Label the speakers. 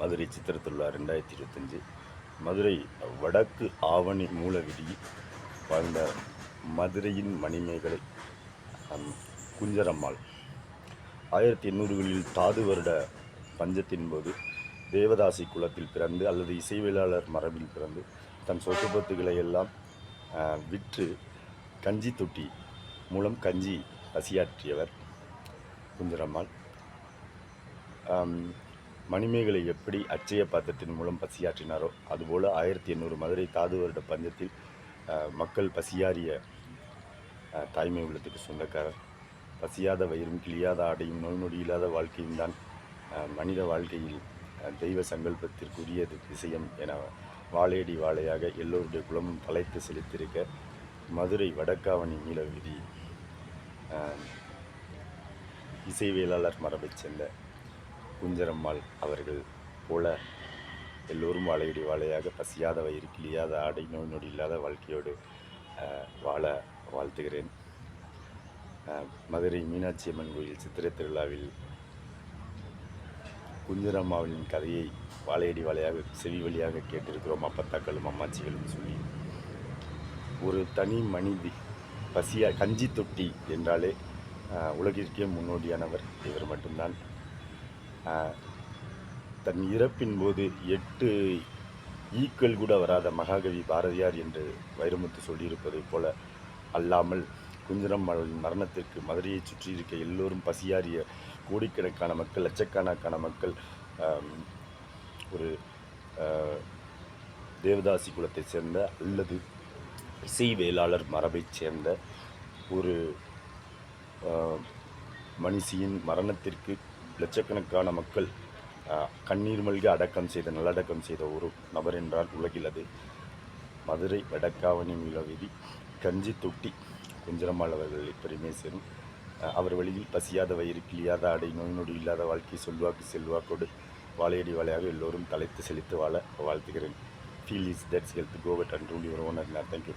Speaker 1: மதுரை சித்திரத்திருவிழா 2025. மதுரை வடக்கு ஆவணி மூலவிதி வாழ்ந்த மதுரையின் மணிமேகலை குஞ்சரம்மாள் 1800களில் தாது வருட பஞ்சத்தின் போது தேவதாசி குலத்தில் பிறந்து அல்லது இசைவியலாளர் மரபில் பிறந்து தன் சொத்து பத்துக்களை எல்லாம் விற்று கஞ்சி தொட்டி மூலம் கஞ்சி பசியாற்றியவர் குஞ்சரம்மாள். மணிமேகலை எப்படி அச்சய பாத்திரத்தின் மூலம் பசியாற்றினாரோ அதுபோல் 1800 மதுரை தாது வருட பஞ்சத்தில் மக்கள் பசியாறிய தாய்மை உள்ளத்துக்கு சொந்தக்காரர். பசியாத வயிறும் கிளியாத ஆடையும் நோய் நொடி இல்லாத வாழ்க்கையும் தான் மனித வாழ்க்கையில் தெய்வ சங்கல்பத்திற்குரியது விஷயம் என வாழையடி வாழையாக எல்லோருடைய குலமும் தலைத்து செலுத்தியிருக்க மதுரை வடக்காவணி நீல வீதி இசைவியலாளர் மரபைச் சேர்ந்த குஞ்சரம்மாள் அவர்கள் போல எல்லோரும் வாழையடி வாழையாக பசியாத வயிறு கிளியாத ஆடை நோய் நொடி இல்லாத வாழ்க்கையோடு வாழ வாழ்த்துகிறேன். மதுரை மீனாட்சி அம்மன் கோயில் சித்திரை திருவிழாவில் குஞ்சரம்மாவின் கதையை வாழையடி வாழையாக செவி வழியாக கேட்டிருக்கிறோம். அப்பத்தாக்களும் அம்மாச்சிகளும் சொல்லி ஒரு தனி மனிதி கஞ்சி தொட்டி என்றாலே உலகிற்கே முன்னோடியானவர் இவர் மட்டும்தான். தன் இறப்பின் போது 8 ஈக்கள் கூட வராத மகாகவி பாரதியார் என்று வைரமுத்து சொல்லியிருப்பதை போல அல்லாமல் குஞ்சரம்மாளின் மரணத்திற்கு மதுரையை சுற்றி இருக்க எல்லோரும் பசியாறிய கோடிக்கணக்கான மக்கள், லட்சக்கணக்கான மக்கள் ஒரு தேவதாசி குலத்தை சேர்ந்த அல்லது இசை வேளாளர் மரபைச் சேர்ந்த ஒரு மனுஷியின் மரணத்திற்கு லட்சக்கணக்கான மக்கள் கண்ணீர் மல்க அடக்கம் செய்த நல்லடக்கம் செய்த ஒரு நபர் என்றால் உலகில் அது மதுரை வடக்காவணி மீளவீதி கஞ்சி தொட்டி குஞ்சரம்மாள் அவர்கள் எப்படியுமே சேரும். அவர் வழியில் பசியாத வயிறு கிளியாத ஆடை நோய் நொடி இல்லாத வாழ்க்கை சொல்வாக்கு செல்வாக்கோடு வாழையடி வாழையாக எல்லோரும் தலைத்து செலுத்து வாழ வாழ்த்துகிறேன். Feel is that's health covet and rule your owner. Thank you.